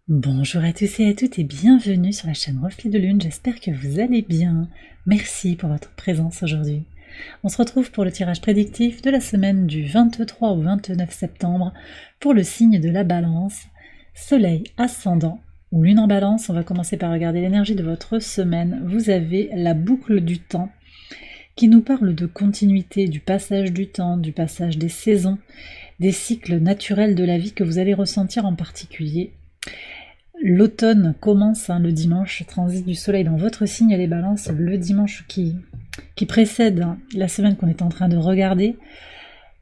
Bonjour à tous et à toutes et bienvenue sur la chaîne Reflet de Lune, j'espère que vous allez bien. Merci pour votre présence aujourd'hui. On se retrouve pour le tirage prédictif de la semaine du 23 au 29 septembre pour le signe de la Balance, Soleil ascendant ou Lune en Balance. On va commencer par regarder l'énergie de votre semaine. Vous avez la boucle du temps qui nous parle de continuité, du passage du temps, du passage des saisons, des cycles naturels de la vie que vous allez ressentir en particulier. L'automne commence le dimanche, transit du soleil dans votre signe les balances, le dimanche qui précède la semaine qu'on est en train de regarder.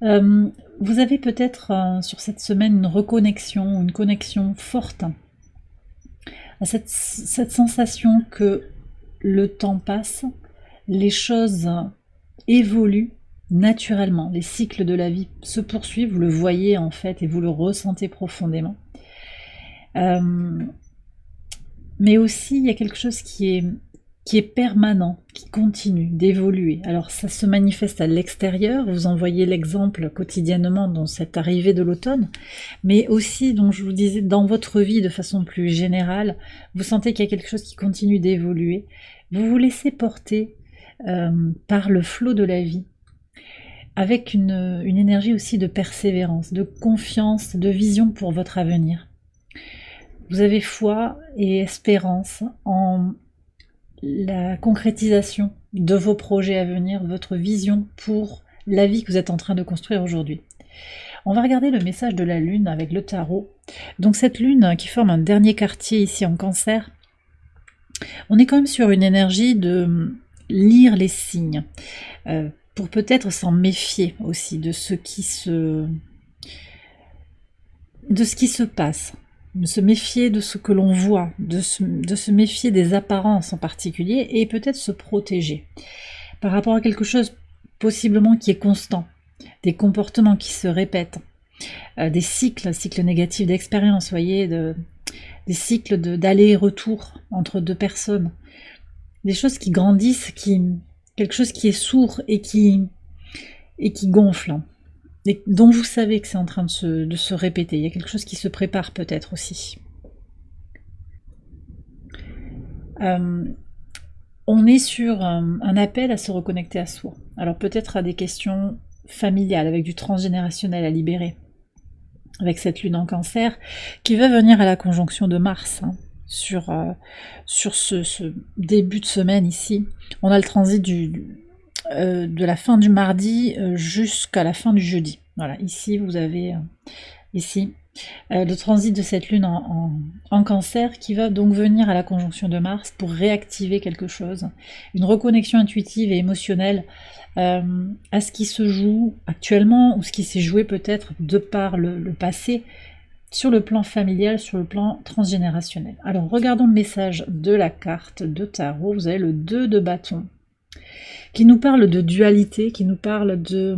Vous avez peut-être sur cette semaine une reconnexion, une connexion forte à cette sensation que le temps passe, les choses évoluent naturellement, les cycles de la vie se poursuivent, vous le voyez en fait et vous le ressentez profondément. Mais aussi il y a quelque chose qui est permanent, qui continue d'évoluer. Alors ça se manifeste à l'extérieur, vous en voyez l'exemple quotidiennement dans cette arrivée de l'automne, mais aussi, dont je vous disais, dans votre vie de façon plus générale, vous sentez qu'il y a quelque chose qui continue d'évoluer. Vous vous laissez porter par le flot de la vie, avec une énergie aussi de persévérance, de confiance, de vision pour votre avenir. Vous avez foi et espérance en la concrétisation de vos projets à venir, votre vision pour la vie que vous êtes en train de construire aujourd'hui. On va regarder le message de la Lune avec le tarot. Donc cette Lune qui forme un dernier quartier ici en Cancer, on est quand même sur une énergie de lire les signes, pour peut-être s'en méfier aussi de ce qui se passe. De se méfier de ce que l'on voit, de se méfier des apparences en particulier, et peut-être se protéger par rapport à quelque chose possiblement qui est constant, des comportements qui se répètent, des cycles négatifs d'expérience, voyez, des cycles d'aller et retour entre deux personnes, des choses qui grandissent, quelque chose qui est sourd et qui gonfle. Et dont vous savez que c'est en train de se répéter. Il y a quelque chose qui se prépare peut-être aussi. On est sur un appel à se reconnecter à soi. Alors peut-être à des questions familiales, avec du transgénérationnel à libérer. Avec cette Lune en Cancer, qui va venir à la conjonction de Mars, sur ce début de semaine ici. On a le transit de la fin du mardi jusqu'à la fin du jeudi. Voilà, ici vous avez le transit de cette lune en Cancer qui va donc venir à la conjonction de Mars pour réactiver quelque chose, une reconnexion intuitive et émotionnelle à ce qui se joue actuellement ou ce qui s'est joué peut-être de par le passé, sur le plan familial, sur le plan transgénérationnel. Alors regardons le message de la carte de tarot. Vous avez le 2 de bâton, qui nous parle de dualité, qui nous parle de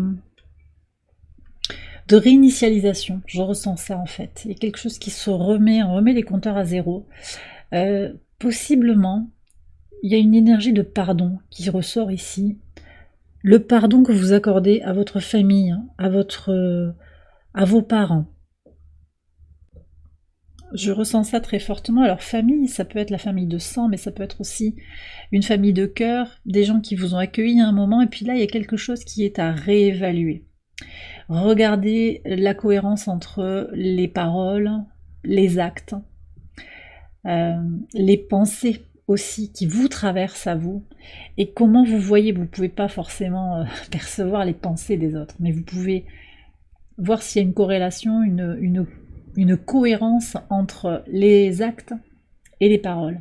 réinitialisation. Je ressens ça en fait. Il y a quelque chose qui se remet, on remet les compteurs à zéro. Possiblement, il y a une énergie de pardon qui ressort ici. Le pardon que vous accordez à votre famille, à vos parents. Je ressens ça très fortement. Alors famille, ça peut être la famille de sang, mais ça peut être aussi une famille de cœur, des gens qui vous ont accueilli à un moment, et puis là il y a quelque chose qui est à réévaluer. Regardez la cohérence entre les paroles, les actes, les pensées aussi qui vous traversent à vous, et comment vous voyez. Vous ne pouvez pas forcément percevoir les pensées des autres, mais vous pouvez voir s'il y a une corrélation, une cohérence entre les actes et les paroles.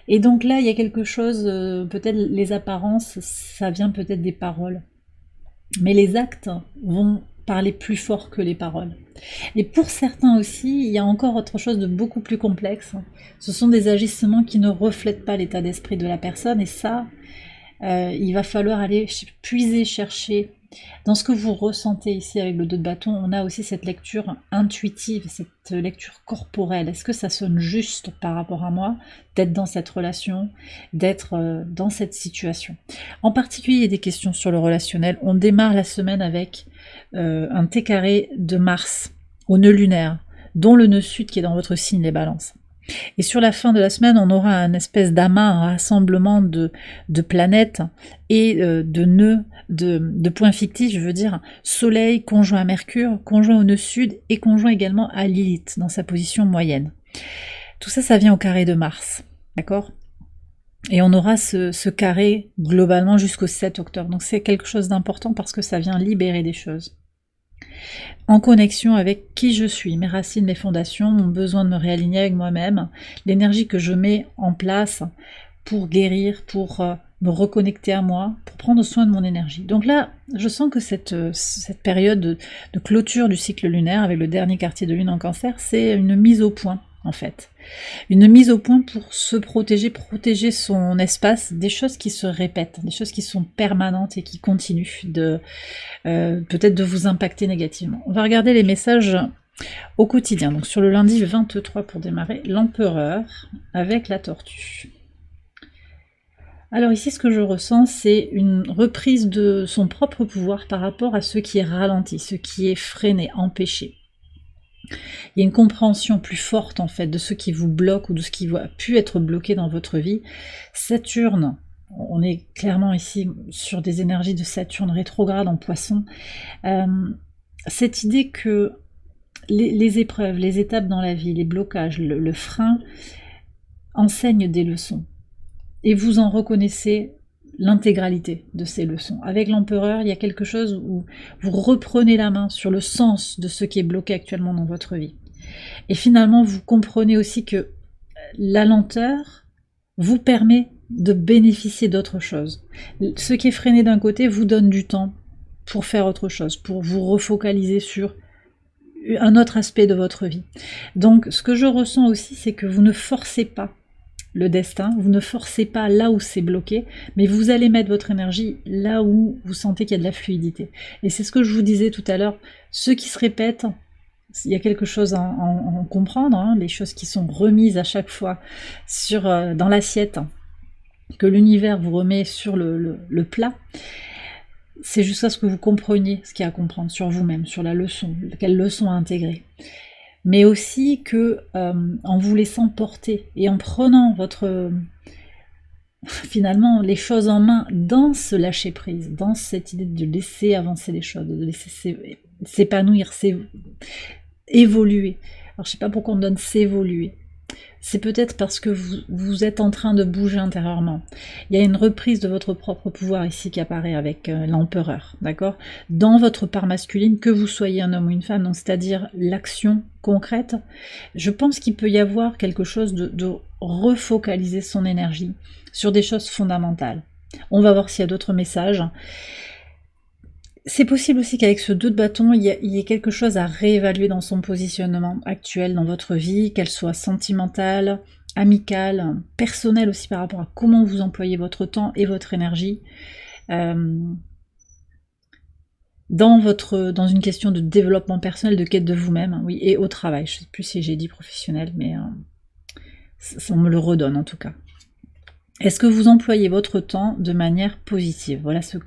Et donc là, il y a quelque chose, peut-être les apparences, ça vient peut-être des paroles. Mais les actes vont parler plus fort que les paroles. Et pour certains aussi, il y a encore autre chose de beaucoup plus complexe. Ce sont des agissements qui ne reflètent pas l'état d'esprit de la personne, et ça, il va falloir aller puiser, chercher. Dans ce que vous ressentez ici avec le 2 de bâton, on a aussi cette lecture intuitive, cette lecture corporelle. Est-ce que ça sonne juste par rapport à moi d'être dans cette relation, d'être dans cette situation? En particulier, il y a des questions sur le relationnel. On démarre la semaine avec un T carré de Mars au nœud lunaire. dont le nœud sud qui est dans votre signe, les balances. Et sur la fin de la semaine, on aura un espèce d'amas, un rassemblement de planètes et de nœuds, de points fictifs, je veux dire, Soleil conjoint à Mercure, conjoint au nœud sud et conjoint également à Lilith dans sa position moyenne. Tout ça, ça vient au carré de Mars, d'accord ? Et on aura ce carré globalement jusqu'au 7 octobre. Donc c'est quelque chose d'important parce que ça vient libérer des choses. En connexion avec qui je suis, mes racines, mes fondations, mon besoin de me réaligner avec moi-même, l'énergie que je mets en place pour guérir, pour me reconnecter à moi, pour prendre soin de mon énergie. Donc là, je sens que cette période de clôture du cycle lunaire avec le dernier quartier de lune en Cancer, c'est une mise au point en fait. Une mise au point pour se protéger son espace des choses qui se répètent, des choses qui sont permanentes et qui continuent de peut-être de vous impacter négativement. On va regarder les messages au quotidien. Donc sur le lundi 23 pour démarrer, l'empereur avec la tortue. Alors ici, ce que je ressens, c'est une reprise de son propre pouvoir par rapport à ce qui est ralenti, ce qui est freiné, empêché. Il y a une compréhension plus forte en fait de ce qui vous bloque ou de ce qui a pu être bloqué dans votre vie. Saturne, on est clairement ici sur des énergies de Saturne rétrograde en Poisson. Cette idée que les épreuves, les étapes dans la vie, les blocages, le frein enseignent des leçons. Et vous en reconnaissez l'intégralité de ces leçons. Avec l'empereur, il y a quelque chose où vous reprenez la main sur le sens de ce qui est bloqué actuellement dans votre vie. Et finalement, vous comprenez aussi que la lenteur vous permet de bénéficier d'autre chose. Ce qui est freiné d'un côté vous donne du temps pour faire autre chose, pour vous refocaliser sur un autre aspect de votre vie. Donc, ce que je ressens aussi, c'est que vous ne forcez pas le destin, vous ne forcez pas là où c'est bloqué, mais vous allez mettre votre énergie là où vous sentez qu'il y a de la fluidité. Et c'est ce que je vous disais tout à l'heure, ceux qui se répètent, il y a quelque chose à en comprendre, hein, les choses qui sont remises à chaque fois dans l'assiette, que l'univers vous remet sur le plat, c'est juste ça ce que vous compreniez, ce qu'il y a à comprendre sur vous-même, sur la leçon, quelle leçon à intégrer. Mais aussi que en vous laissant porter et en prenant finalement les choses en main dans ce lâcher prise, dans cette idée de laisser avancer les choses, de laisser s'épanouir, évoluer. Alors je sais pas pourquoi on donne s'évoluer. C'est peut-être parce que vous êtes en train de bouger intérieurement. Il y a une reprise de votre propre pouvoir ici qui apparaît avec l'empereur, d'accord ? Dans votre part masculine, que vous soyez un homme ou une femme, donc c'est-à-dire l'action concrète, je pense qu'il peut y avoir quelque chose de refocaliser son énergie sur des choses fondamentales. On va voir s'il y a d'autres messages. C'est possible aussi qu'avec ce 2 de bâton, il y ait quelque chose à réévaluer dans son positionnement actuel dans votre vie, qu'elle soit sentimentale, amicale, personnelle aussi par rapport à comment vous employez votre temps et votre énergie. Dans une question de développement personnel, de quête de vous-même, oui, et au travail. Je ne sais plus si j'ai dit professionnel, mais on me le redonne en tout cas. Est-ce que vous employez votre temps de manière positive ? Voilà ce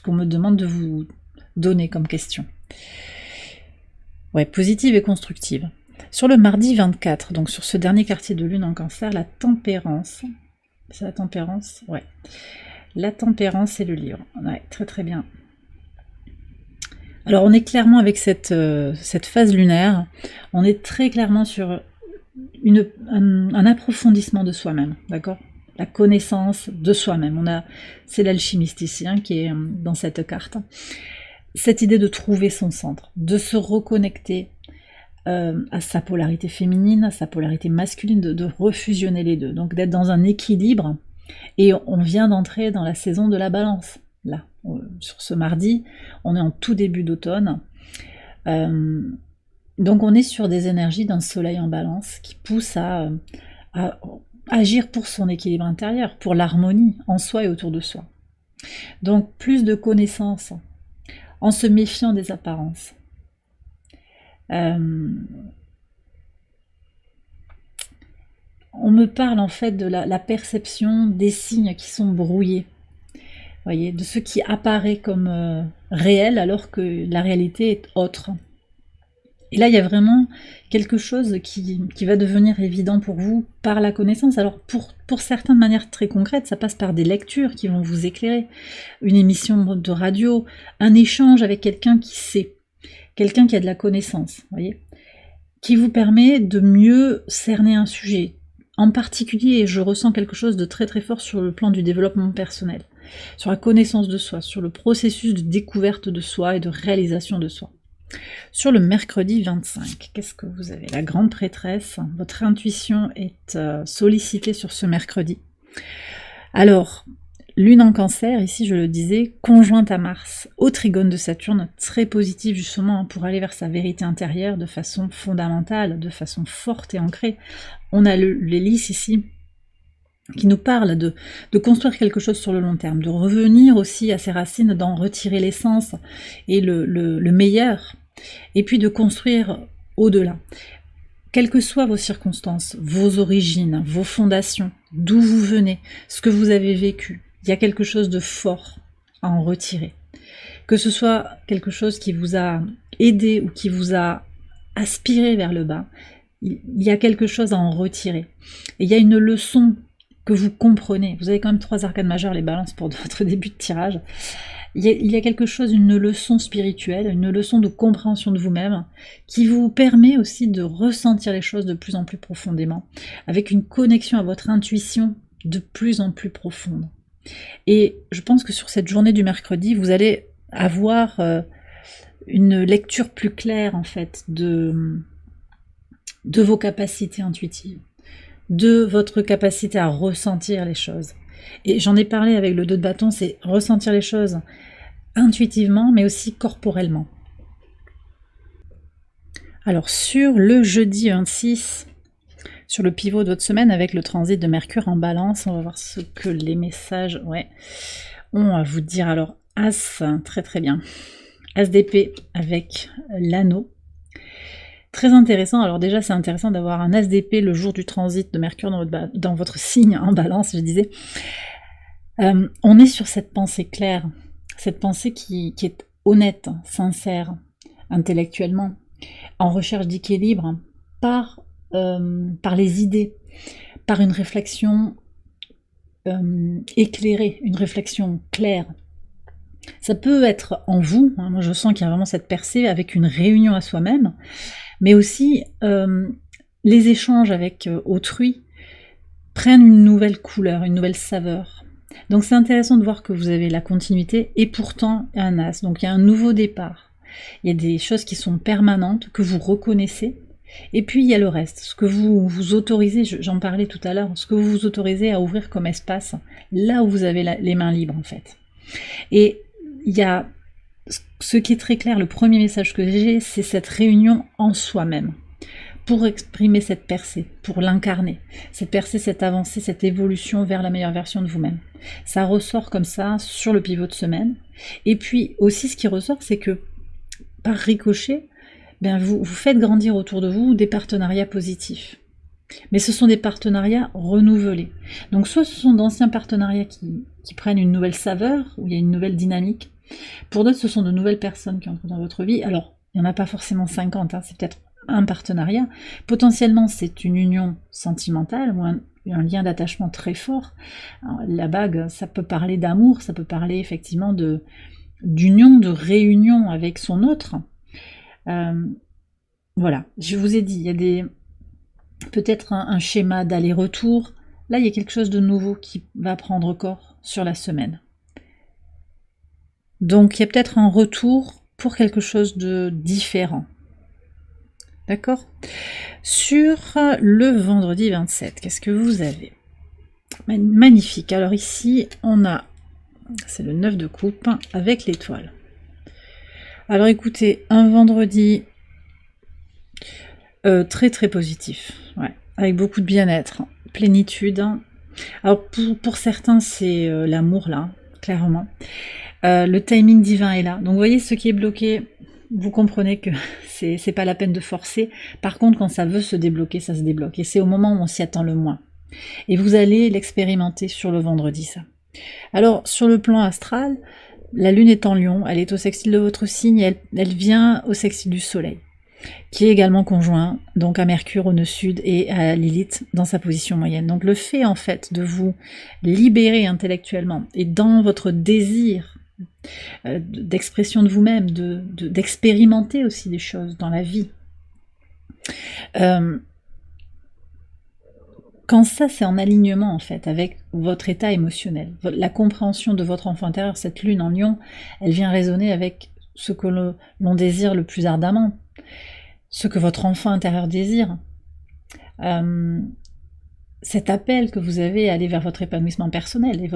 qu'on me demande de vous donner comme question. Ouais, positive et constructive. Sur le mardi 24, donc sur ce dernier quartier de lune en Cancer, la tempérance. C'est la tempérance ? Ouais. La tempérance et le livre. Ouais, très très bien. Alors on est clairement avec cette phase lunaire, on est très clairement sur un approfondissement de soi-même, d'accord ? La connaissance de soi-même. C'est l'alchimiste ici qui est dans cette carte. Cette idée de trouver son centre, de se reconnecter à sa polarité féminine, à sa polarité masculine, de refusionner les deux. Donc d'être dans un équilibre. Et on vient d'entrer dans la saison de la balance. Là, sur ce mardi, on est en tout début d'automne. Donc on est sur des énergies d'un soleil en balance qui pousse à agir pour son équilibre intérieur, pour l'harmonie en soi et autour de soi. Donc plus de connaissances en se méfiant des apparences. On me parle en fait de la perception des signes qui sont brouillés. Voyez, de ce qui apparaît comme réel alors que la réalité est autre. Et là, il y a vraiment quelque chose qui va devenir évident pour vous par la connaissance. Alors pour certains, de manière très concrète, ça passe par des lectures qui vont vous éclairer, une émission de radio, un échange avec quelqu'un qui sait, quelqu'un qui a de la connaissance, voyez, qui vous permet de mieux cerner un sujet. En particulier, je ressens quelque chose de très très fort sur le plan du développement personnel, sur la connaissance de soi, sur le processus de découverte de soi et de réalisation de soi. Sur le mercredi 25, qu'est-ce que vous avez? La grande prêtresse, votre intuition est sollicitée sur ce mercredi. Alors, lune en cancer, ici je le disais, conjointe à Mars, au trigone de Saturne, très positif justement pour aller vers sa vérité intérieure de façon fondamentale, de façon forte et ancrée. On a l'hélice ici, qui nous parle de construire quelque chose sur le long terme, de revenir aussi à ses racines, d'en retirer l'essence et le meilleur, et puis de construire au-delà. Quelles que soient vos circonstances, vos origines, vos fondations, d'où vous venez, ce que vous avez vécu, il y a quelque chose de fort à en retirer. Que ce soit quelque chose qui vous a aidé ou qui vous a aspiré vers le bas, il y a quelque chose à en retirer. Et il y a une leçon que vous comprenez. Vous avez quand même 3 arcanes majeures, les balances pour votre début de tirage. Il y a quelque chose, une leçon spirituelle, une leçon de compréhension de vous-même, qui vous permet aussi de ressentir les choses de plus en plus profondément, avec une connexion à votre intuition de plus en plus profonde. Et je pense que sur cette journée du mercredi, vous allez avoir une lecture plus claire, en fait, de vos capacités intuitives, de votre capacité à ressentir les choses. Et j'en ai parlé avec le 2 de bâton, c'est ressentir les choses intuitivement, mais aussi corporellement. Alors sur le jeudi 26, sur le pivot de votre semaine, avec le transit de Mercure en Balance, on va voir ce que les messages ont à vous dire. Alors As, très très bien. As d'épée avec l'anneau. Très intéressant. Alors déjà, c'est intéressant d'avoir un as d'épée le jour du transit de Mercure dans votre signe en Balance, je disais. On est sur cette pensée claire, cette pensée qui est honnête, sincère, intellectuellement, en recherche d'équilibre, par les idées, par une réflexion éclairée, une réflexion claire. Ça peut être en vous, hein, moi je sens qu'il y a vraiment cette percée avec une réunion à soi-même, mais aussi les échanges avec autrui prennent une nouvelle couleur, une nouvelle saveur. Donc c'est intéressant de voir que vous avez la continuité et pourtant un as, donc il y a un nouveau départ. Il y a des choses qui sont permanentes, que vous reconnaissez, et puis il y a le reste, ce que vous vous autorisez, j'en parlais tout à l'heure, ce que vous vous autorisez à ouvrir comme espace, là où vous avez les mains libres en fait. Et il y a ce qui est très clair, le premier message que j'ai, c'est cette réunion en soi-même, pour exprimer cette percée, pour l'incarner, cette percée, cette avancée, cette évolution vers la meilleure version de vous-même. Ça ressort comme ça sur le pivot de semaine. Et puis aussi ce qui ressort, c'est que par ricochet, vous faites grandir autour de vous des partenariats positifs. Mais ce sont des partenariats renouvelés. Donc soit ce sont d'anciens partenariats qui prennent une nouvelle saveur, où il y a une nouvelle dynamique. Pour d'autres, ce sont de nouvelles personnes qui entrent dans votre vie. Alors, il n'y en a pas forcément 50, hein, c'est peut-être un partenariat. Potentiellement, c'est une union sentimentale ou un lien d'attachement très fort. Alors, la bague, ça peut parler d'amour, ça peut parler effectivement d'union, de réunion avec son autre. Voilà, je vous ai dit, il y a peut-être un schéma d'aller-retour. Là, il y a quelque chose de nouveau qui va prendre corps sur la semaine. Donc, il y a peut-être un retour pour quelque chose de différent. D'accord? Sur le vendredi 27, qu'est-ce que vous avez? Magnifique. Alors ici, on a, c'est le 9 de coupe avec l'étoile. Alors écoutez, un vendredi très très positif, ouais, avec beaucoup de bien-être, plénitude. Alors pour certains, c'est l'amour là, clairement. Le timing divin est là. Donc vous voyez, ce qui est bloqué, vous comprenez que c'est pas la peine de forcer. Par contre, quand ça veut se débloquer, ça se débloque. Et c'est au moment où on s'y attend le moins. Et vous allez l'expérimenter sur le vendredi, ça. Alors, sur le plan astral, la lune est en Lion, elle est au sextile de votre signe, elle vient au sextile du soleil. qui est également conjoint donc à Mercure au nœud sud et à Lilith dans sa position moyenne. Donc le fait en fait de vous libérer intellectuellement et dans votre désir d'expression de vous-même, d'expérimenter aussi des choses dans la vie, quand ça c'est en alignement en fait avec votre état émotionnel, la compréhension de votre enfant intérieur, cette lune en lion, elle vient résonner avec ce que l'on désire le plus ardemment, ce que votre enfant intérieur désire, cet appel que vous avez à aller vers votre épanouissement personnel et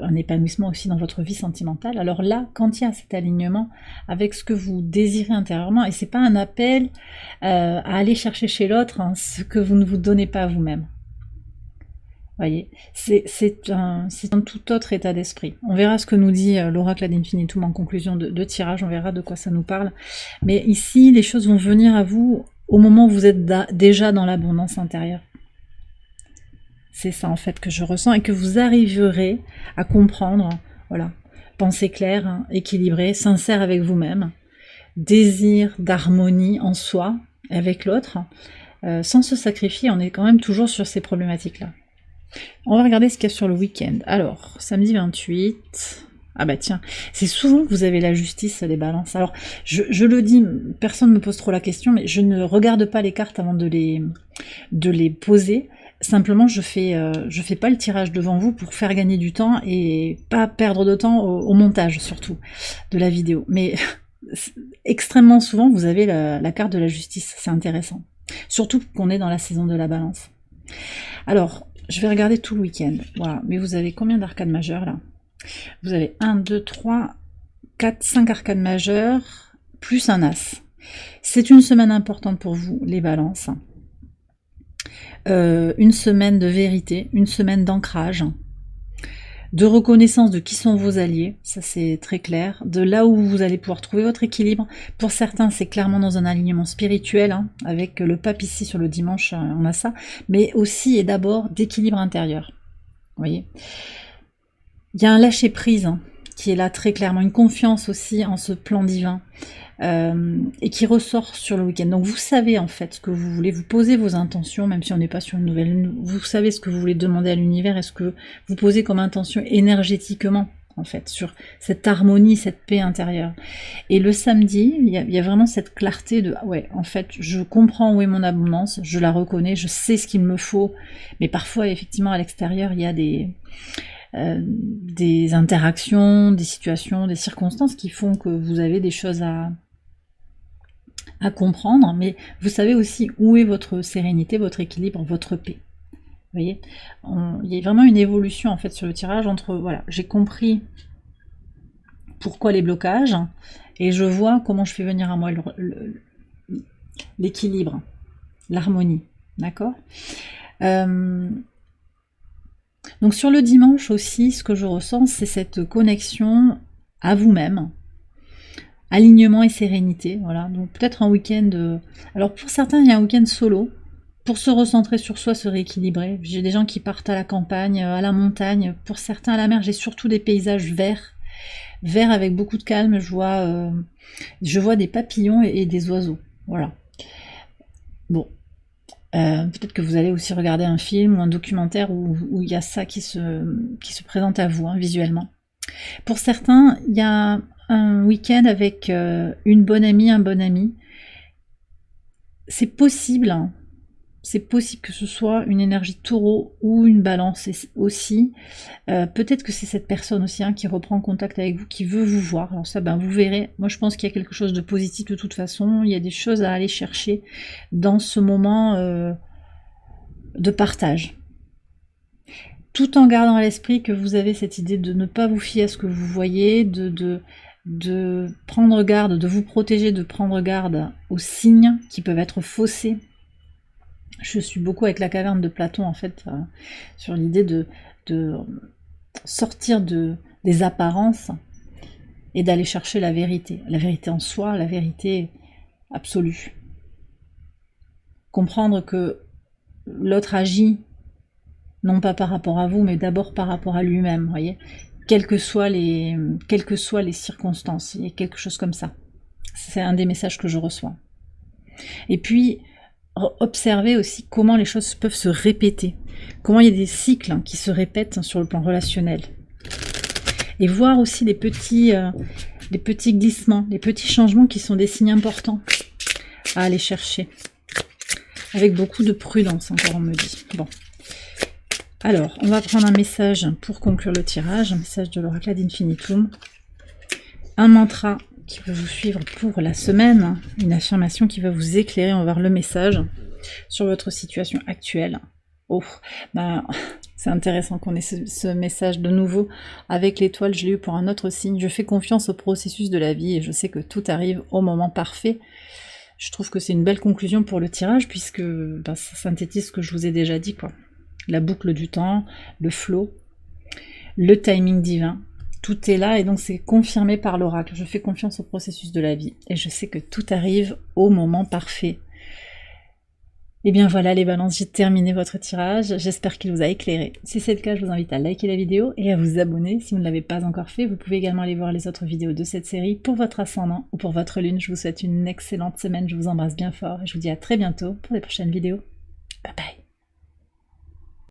un épanouissement aussi dans votre vie sentimentale. Alors là, quand il y a cet alignement avec ce que vous désirez intérieurement, et c'est pas un appel à aller chercher chez l'autre ce que vous ne vous donnez pas à vous-même. Voyez, c'est un tout autre état d'esprit. On verra ce que nous dit l'oracle ad infinitum en conclusion de tirage, on verra de quoi ça nous parle. Mais ici, les choses vont venir à vous au moment où vous êtes déjà dans l'abondance intérieure. C'est ça en fait que je ressens et que vous arriverez à comprendre, voilà, pensée claire, équilibrée, sincère avec vous-même, désir d'harmonie en soi, avec l'autre, sans se sacrifier, on est quand même toujours sur ces problématiques-là. On va regarder ce qu'il y a sur le week-end. Alors, samedi 28... Ah bah tiens, c'est souvent que vous avez la justice, les balances. Alors, je le dis, personne ne me pose trop la question, mais je ne regarde pas les cartes avant de les poser. Simplement, je fais pas le tirage devant vous pour faire gagner du temps et pas perdre de temps au montage, surtout, de la vidéo. Mais extrêmement souvent, vous avez la carte de la justice, c'est intéressant. Surtout qu'on est dans la saison de la balance. Alors, je vais regarder tout le week-end. Voilà. Mais vous avez combien d'arcades majeures là? Vous avez 1, 2, 3, 4, 5 arcades majeures, plus un as. C'est une semaine importante pour vous, les balances. Une semaine de vérité, une semaine d'ancrage, de reconnaissance de qui sont vos alliés, ça c'est très clair, de là où vous allez pouvoir trouver votre équilibre. Pour certains, c'est clairement dans un alignement spirituel, avec le pape ici sur le dimanche, on a ça, mais aussi et d'abord d'équilibre intérieur. Vous voyez, il y a un lâcher-prise qui est là très clairement, une confiance aussi en ce plan divin, et qui ressort sur le week-end. Donc vous savez en fait ce que vous voulez, vous posez vos intentions, même si on n'est pas sur une nouvelle lune, vous savez ce que vous voulez demander à l'univers et ce que vous posez comme intention énergétiquement, en fait, sur cette harmonie, cette paix intérieure. Et le samedi, il y a vraiment cette clarté de, ouais, en fait, je comprends où est mon abondance, je la reconnais, je sais ce qu'il me faut, mais parfois, effectivement, à l'extérieur, il y a des interactions, des situations, des circonstances qui font que vous avez des choses à comprendre, mais vous savez aussi où est votre sérénité, votre équilibre, votre paix. Vous voyez, il y a vraiment une évolution en fait sur le tirage entre, voilà, j'ai compris pourquoi les blocages, et je vois comment je fais venir à moi l'équilibre, l'harmonie, d'accord. Donc sur le dimanche aussi, ce que je ressens, c'est cette connexion à vous-même, alignement et sérénité, voilà. Donc peut-être un week-end, alors pour certains il y a un week-end solo, pour se recentrer sur soi, se rééquilibrer. J'ai des gens qui partent à la campagne, à la montagne, pour certains à la mer. J'ai surtout des paysages verts avec beaucoup de calme, je vois des papillons et des oiseaux, voilà. Bon, peut-être que vous allez aussi regarder un film ou un documentaire où il y a ça qui se présente à vous, visuellement. Pour certains, il y a un week-end avec une bonne amie, un bon ami. C'est possible que ce soit une énergie taureau ou une balance aussi. Peut-être que c'est cette personne aussi qui reprend contact avec vous, qui veut vous voir. Alors ça, vous verrez. Moi, je pense qu'il y a quelque chose de positif de toute façon. Il y a des choses à aller chercher dans ce moment de partage. Tout en gardant à l'esprit que vous avez cette idée de ne pas vous fier à ce que vous voyez, de prendre garde, de vous protéger, de prendre garde aux signes qui peuvent être faussés. Je suis beaucoup avec la caverne de Platon en fait, sur l'idée de sortir des apparences et d'aller chercher la vérité en soi, la vérité absolue. Comprendre que l'autre agit non pas par rapport à vous, mais d'abord par rapport à lui-même, voyez, quelles que soient les circonstances, il y a quelque chose comme ça. C'est un des messages que je reçois. Et puis, observez aussi comment les choses peuvent se répéter, comment il y a des cycles qui se répètent sur le plan relationnel. Et voir aussi les petits glissements, les petits changements qui sont des signes importants à aller chercher. Avec beaucoup de prudence, encore on me dit. Bon. Alors, on va prendre un message pour conclure le tirage, un message de l'oracle ad infinitum. Un mantra qui peut vous suivre pour la semaine, une affirmation qui va vous éclairer, on va voir le message sur votre situation actuelle. Oh, c'est intéressant qu'on ait ce message de nouveau avec l'étoile, je l'ai eu pour un autre signe. Je fais confiance au processus de la vie et je sais que tout arrive au moment parfait. Je trouve que c'est une belle conclusion pour le tirage puisque ça synthétise ce que je vous ai déjà dit, quoi. La boucle du temps, le flow, le timing divin. Tout est là et donc c'est confirmé par l'oracle. Je fais confiance au processus de la vie et je sais que tout arrive au moment parfait. Et bien voilà les balances, j'ai terminé votre tirage. J'espère qu'il vous a éclairé. Si c'est le cas, je vous invite à liker la vidéo et à vous abonner si vous ne l'avez pas encore fait. Vous pouvez également aller voir les autres vidéos de cette série pour votre ascendant ou pour votre lune. Je vous souhaite une excellente semaine. Je vous embrasse bien fort et je vous dis à très bientôt pour les prochaines vidéos. Bye bye.